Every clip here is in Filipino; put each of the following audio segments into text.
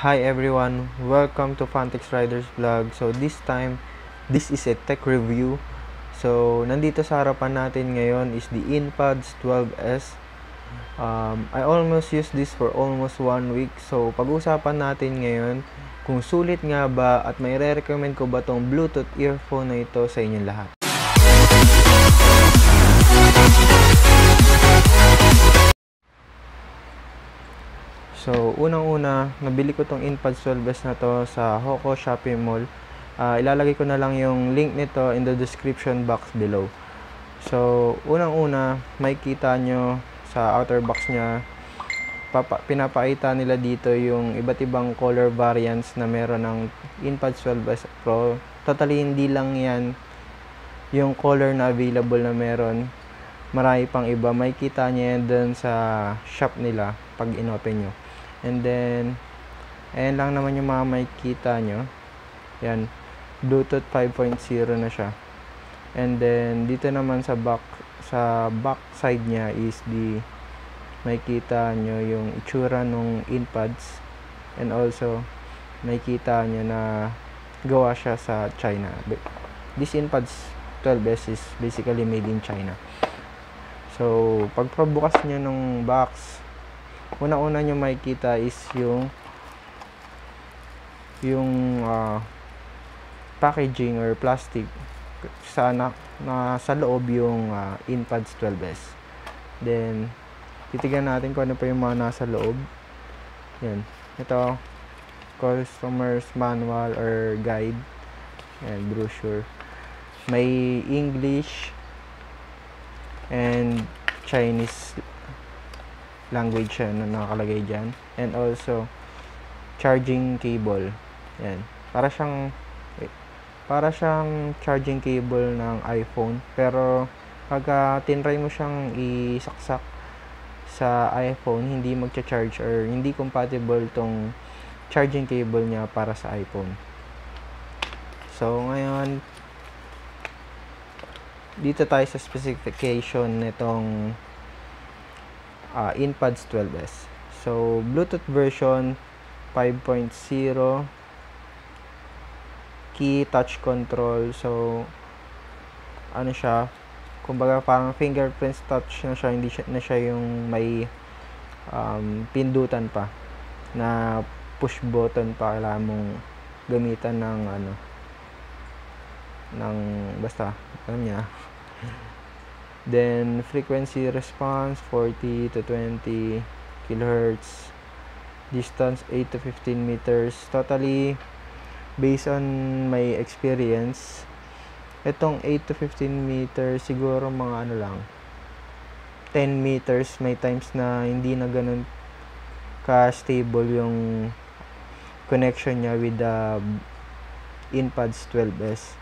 Hi everyone, welcome to Fantex Riders Vlog. So this time, this is a tech review. So nandito sa harapan natin ngayon is the InPads 12S. I almost used this for almost 1 week. So pag-usapan natin ngayon kung sulit nga ba at may re-recommend ko ba tong Bluetooth earphone na ito sa inyong lahat. So, unang-una, nabili ko tong InPads 12S na to sa Hoco Shopping Mall. Ilalagay ko na lang yung link nito in the description box below. So, unang-una, makikita nyo sa outer box niya, pinapakita nila dito yung iba't ibang color variants na meron ng InPads 12S Pro. Totally, hindi lang yan yung color na available na meron. Marami pang iba. Makikita nyo yan dun sa shop nila pag in-open nyo. And then, ayan lang naman yung mga makikita nyo. Yan, Bluetooth 5.0 na siya. And then, dito naman sa back side niya is makikita nyo yung itsura ng InPads. And also, makikita nyo na gawa siya sa China. This InPads 12S is basically made in China. So, pagpabukas nyo ng box, una-una nyo makikita is yung packaging or plastic sa loob yung InPads 12S. Then, titignan natin kung ano pa yung mga nasa loob. Yan. Ito, customer's manual or guide. Yan, brochure. May English and Chinese language na nakalagay dyan. And also, charging cable. Yan. Para siyang charging cable ng iPhone. Pero, pagka tinry mo siyang isaksak sa iPhone, hindi magcha-charge or hindi compatible tong charging cable niya para sa iPhone. So, ngayon, dito tayo sa specification nitong InPads 12S. So, Bluetooth version 5.0, key touch control. So, ano siya, kumbaga parang fingerprint touch na siya, hindi na siya yung may pindutan pa na push button pa, kailangan mong gamitan ng basta, alam niya. Then, frequency response, 40 to 20 kHz. Distance, 8 to 15 meters. Totally, based on my experience, itong 8 to 15 meters, siguro mga 10 meters. May times na hindi na ganun ka-stable yung connection niya with the InPads 12S.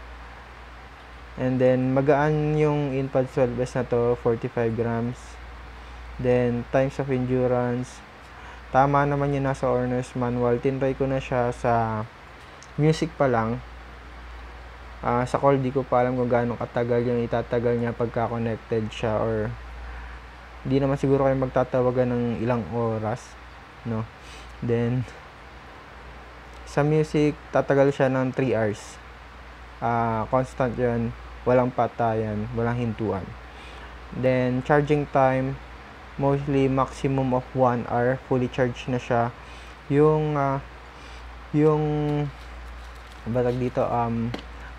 And then, magaan yung InPads 12S na to, 45 grams. Then, times of endurance. Tama naman yung nasa owner's manual. Tinry ko na siya sa music pa lang. Sa call, di ko pa alam kung gaano katagal yung itatagal niya pagka connected siya. Or, di naman siguro kayo magtatawagan ng ilang oras. No? Then, sa music, tatagal siya ng 3 hours. Constant yun. Walang patayan, walang hintuan. Then, charging time, mostly maximum of 1 hour. Fully charged na siya. Yung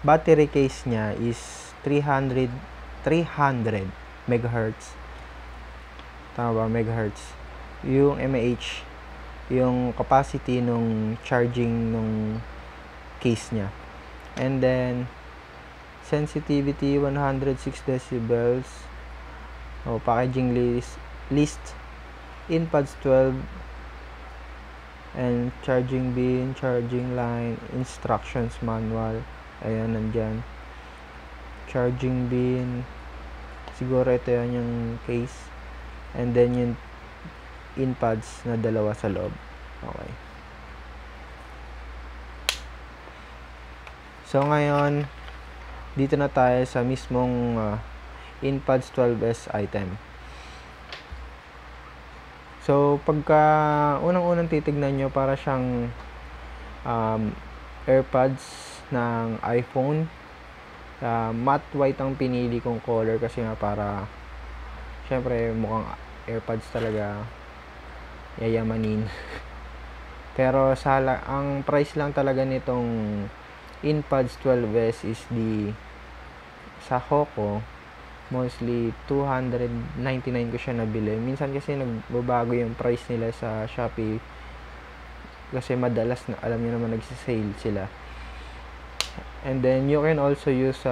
battery case niya is 300 megahertz. Tama ba? Megahertz. Yung mAh, yung capacity nung charging nung case niya. And then, sensitivity 106 decibels. Packaging list InPads 12 and charging bin, charging line, instructions manual. Ayan, nandyan. Charging bin. Siguro ito yan yung case. And then yung InPads na dalawa sa loob. Okay. So, ngayon, dito na tayo sa mismong InPads 12S item. So, pagka unang-unang titignan nyo, para siyang AirPods ng iPhone. Matte white ang pinili kong color kasi nga para syempre mukhang AirPods talaga yayamanin. Pero ang price lang talaga nitong InPods 12S is sa Hoco, mostly 299 ko siya nabili. Minsan kasi nagbabago yung price nila sa Shopee kasi madalas na alam niyo naman nagsisale sila. And then you can also use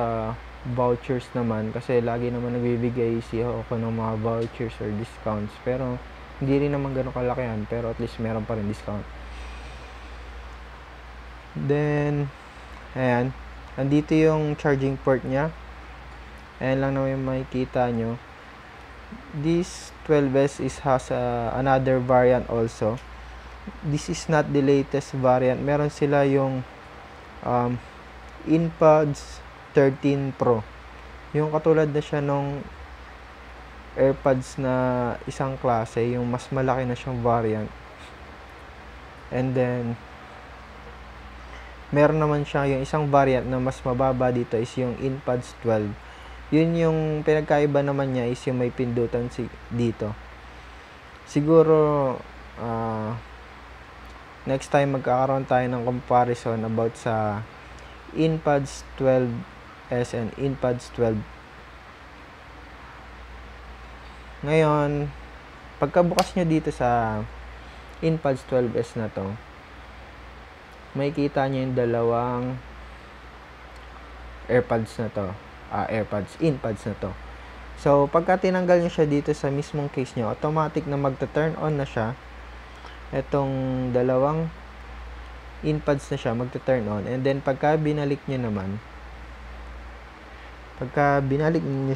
vouchers naman kasi lagi naman nagbibigay si Hoco ng mga vouchers or discounts, pero hindi rin naman gano'ng kalakihan, pero at least meron pa rin discount. Then ayan, andito yung charging port nya. Ayan lang naman yung makikita nyo. This 12S has another variant also. This is not the latest variant. Meron sila yung InPods 13 Pro. Yung katulad na siya nung AirPods na isang klase, yung mas malaki na siyang variant. And then meron naman siya yung isang variant na mas mababa dito is yung InPods 12. Yun yung pinagkaiba naman niya is yung may pindutan dito. Siguro next time magkakaroon tayo ng comparison about sa InPods 12S and InPods 12. Ngayon, pagkabukas nyo dito sa InPods 12S na to, makikita nyo yung dalawang InPods na to. So, pagka tinanggal nyo siya dito sa mismong case nyo, automatic na magta-turn on na siya. Itong dalawang InPods na siya, magta-turn on. And then, pagka binalik nyo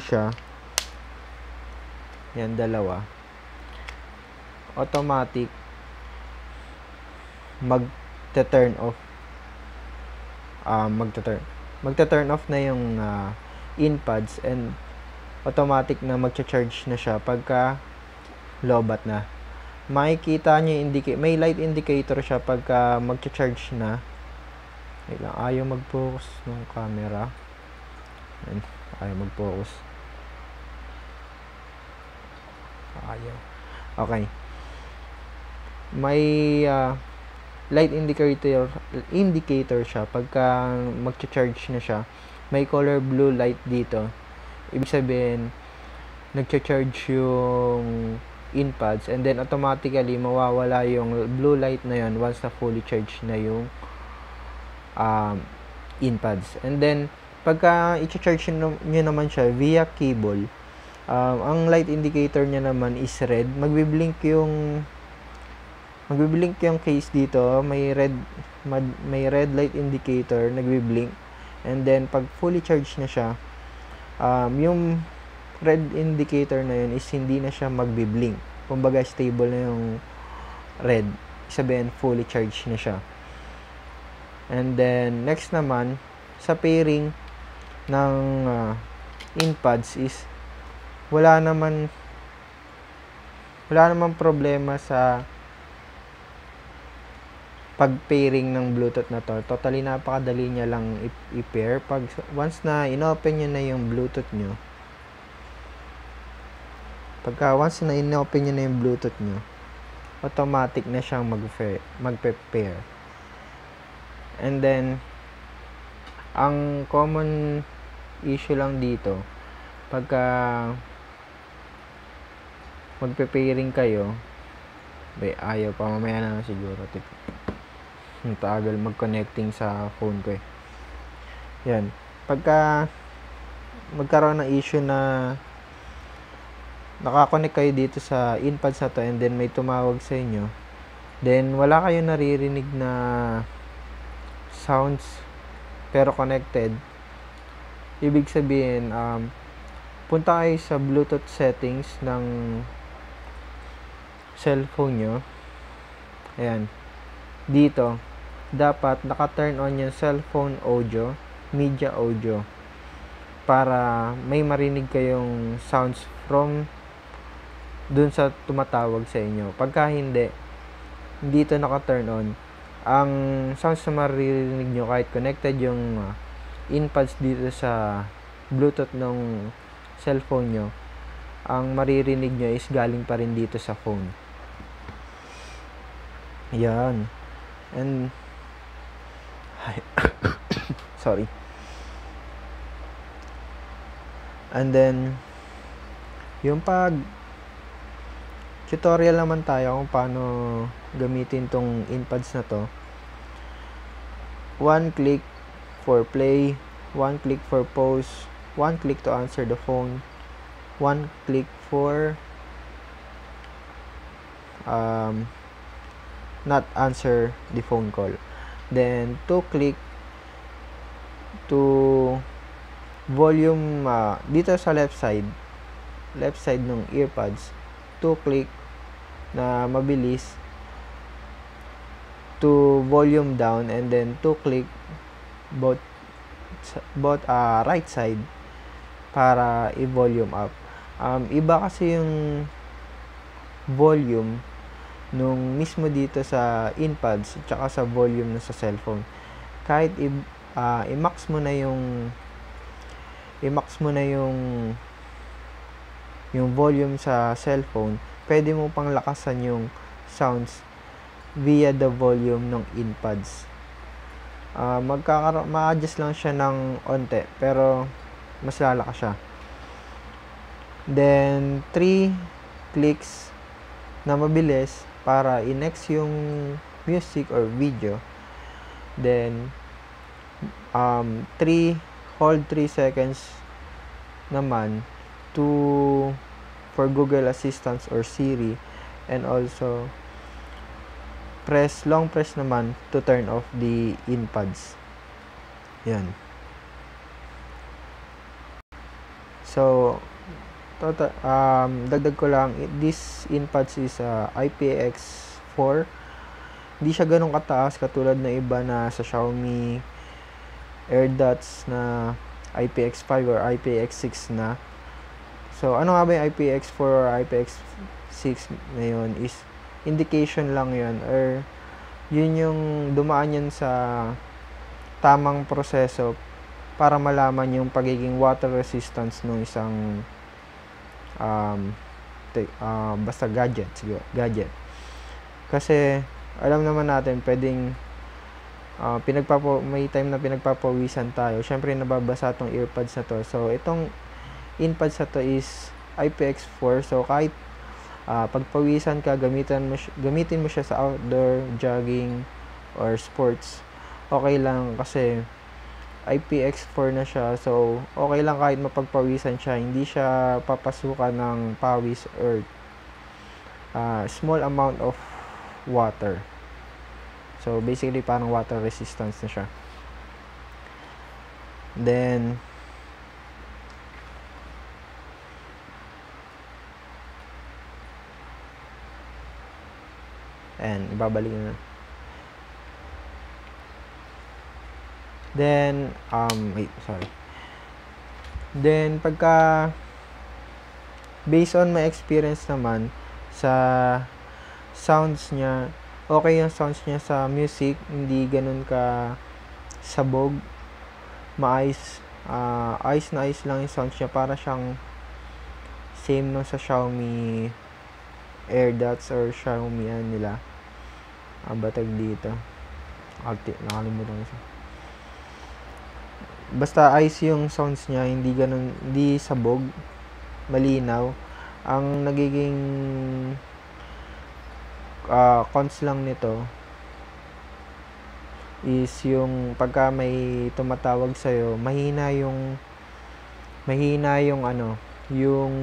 siya, yan, dalawa, automatic magta-turn off. Magta-turn off na yung InPods and automatic na magcha-charge na siya pagka lobat na. Makikita nyo may light indicator siya pagka magcha-charge na. Wait lang, ayaw mag-focus ng camera. Ayaw mag-focus. Okay. May light indicator siya pagka magcha-charge na siya. May color blue light dito. Ibig sabihin nagcha-charge yung InPods and then automatically mawawala yung blue light na yun once na fully charged na yung InPods. And then pagka i-charge nyo naman siya via cable, ang light indicator niya naman is red. Magbi-blink yung case dito, may red light indicator nagbi-blink. And then pag fully charged na siya, yung red indicator na yun is hindi na siya magbi-blink. Kumbaga stable na yung red, sabihin fully charged na siya. And then next naman sa pairing ng InPods is wala naman problema sa pag-pairing ng Bluetooth na to. Totally napakadali niya lang i-pair. Once na in-open nyo na yung Bluetooth nyo, automatic na siyang magpe-pair. And then ang common issue lang dito, pagka magpe-pairing kayo, ayaw pa, mamaya na siguro. Ang tagal mag-connecting sa phone ko eh. Yan. Pagka magkaroon ng issue na nakakonect kayo dito sa InPods na to and then may tumawag sa inyo, then wala kayo naririnig na sounds pero connected, ibig sabihin punta kayo sa Bluetooth settings ng cellphone nyo. Ayan, dito dapat naka-turn on yung cellphone audio, media audio, para may marinig kayong sounds from dun sa tumatawag sa inyo. Pagka hindi dito naka-turn on, ang sounds na maririnig nyo kahit connected yung in-pods dito sa Bluetooth ng cellphone nyo, ang maririnig nyo is galing pa rin dito sa phone. Yan. And sorry. And then yung pag tutorial naman tayo kung paano gamitin tong in-pods na to. 1 click for play, 1 click for pause, 1 click to answer the phone, 1 click for not answer the phone call. Then 2 click to volume dito sa left side ng earpods. 2 click na mabilis to volume down, and then 2 click both right side para i-volume up. Iba kasi yung volume nung mismo dito sa in-pods at saka sa volume na sa cellphone. Kahit i-max mo na yung volume sa cellphone, pwede mo pang lakasan yung sounds via the volume ng in-pods. Ma-adjust lang siya ng onte, pero mas lalakas siya. Then 3 clicks na mabilis para i-next yung music or video. Then hold 3 seconds naman for Google Assistant or Siri, and also long press naman to turn off the in-pods. Yan. So dagdag ko lang, this in-pods is IPX4. Hindi siya ganun kataas katulad na iba na sa Xiaomi AirDots na IPX5 or IPX6 na. So ano nga ba yung IPX4 or IPX6 na yun? Is indication lang yun, or yun yung dumaan yun sa tamang proseso para malaman yung pagiging water resistance ng isang basta gadget. Kasi alam naman natin pwedeng may time na pinagpapawisan tayo. Syempre nababasa tong earpods na to. So itong in-pods na to is IPX4. So kahit pagpawisan ka, gamitin mo siya sa outdoor, jogging or sports, okay lang kasi IPX4 na siya. So okay lang kahit mapagpawisan siya, hindi siya papasukan ng pawis or small amount of water. So basically parang water resistance na siya. Then ibabalik na. Then Then pagka based on my experience naman sa sounds niya, okay yung sounds niya sa music, hindi ganun ka sabog, ayos na ayos lang yung sounds niya, para siyang same nung sa Xiaomi AirDots or Xiaomi nila. Batag dito. Nakalimutan ko siya. Basta ayos yung sounds niya, hindi sabog, malinaw. Ang nagiging cons lang nito is yung pagka may tumatawag sa'yo, mahina yung yung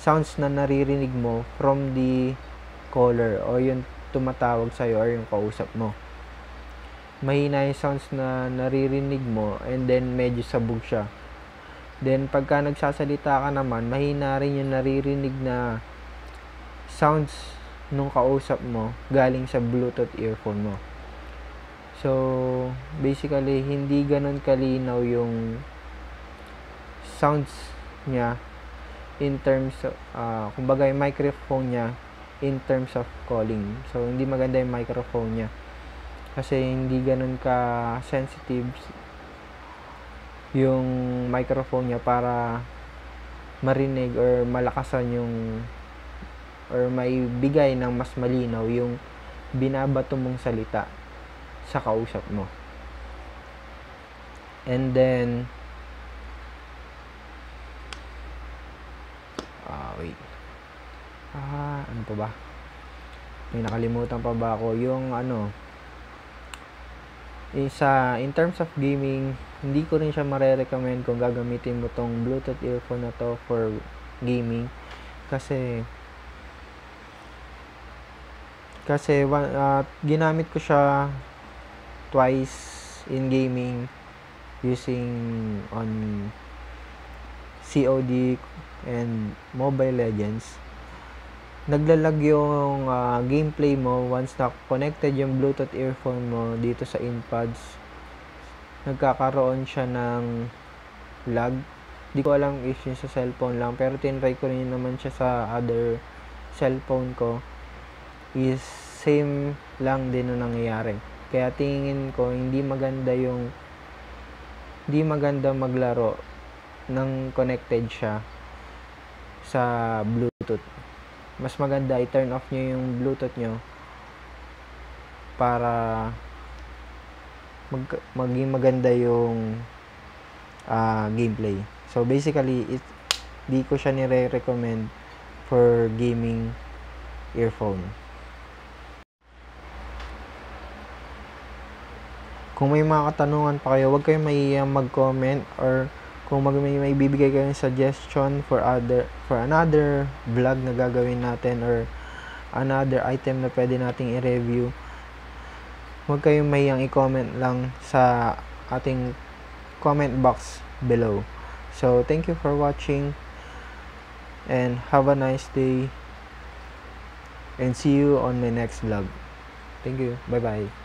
sounds na naririnig mo from the caller o yung tumatawag sa'yo or yung kausap mo. Mahina yung sounds na naririnig mo, and then medyo sabog siya. Then pagka nagsasalita ka naman, mahina rin yung naririnig na sounds nung kausap mo galing sa Bluetooth earphone mo. So basically hindi ganun kalinaw yung sounds niya in terms of kumbaga yung microphone niya in terms of calling. So hindi maganda yung microphone niya. kasi hindi ganun ka sensitive yung microphone niya para marinig or malakasan yung or may bigay ng mas malinaw yung binabato mong salita sa kausap mo. And then wait. Ano pa ba? May nakalimutan pa ba ako? Yung in terms of gaming, hindi ko rin siya mare-recommend kung gagamitin mo tong Bluetooth earphone na to for gaming. Kasi ginamit ko siya twice in gaming using on COD and Mobile Legends. Naglalag yung gameplay mo once na connected yung Bluetooth earphone mo dito sa in-pods. Nagkakaroon siya ng lag. Di ko alam if yun sa cellphone lang, pero tinry ko rin naman siya sa other cellphone ko. Is same lang din yung nangyayari. Kaya tingin ko hindi maganda maglaro ng connected siya sa Bluetooth. Mas maganda i-turn off nyo yung Bluetooth nyo para maging maganda yung gameplay. So basically, di ko siya nire-recommend for gaming earphone. Kung may mga katanungan pa kayo, huwag kayong mahihiyang mag-comment, or kung may bibigay kayong suggestion for another vlog na gagawin natin or another item na pwede nating i-review, huwag kayong mahihiyang i-comment lang sa ating comment box below. So thank you for watching and have a nice day, and see you on my next vlog. Thank you. Bye bye.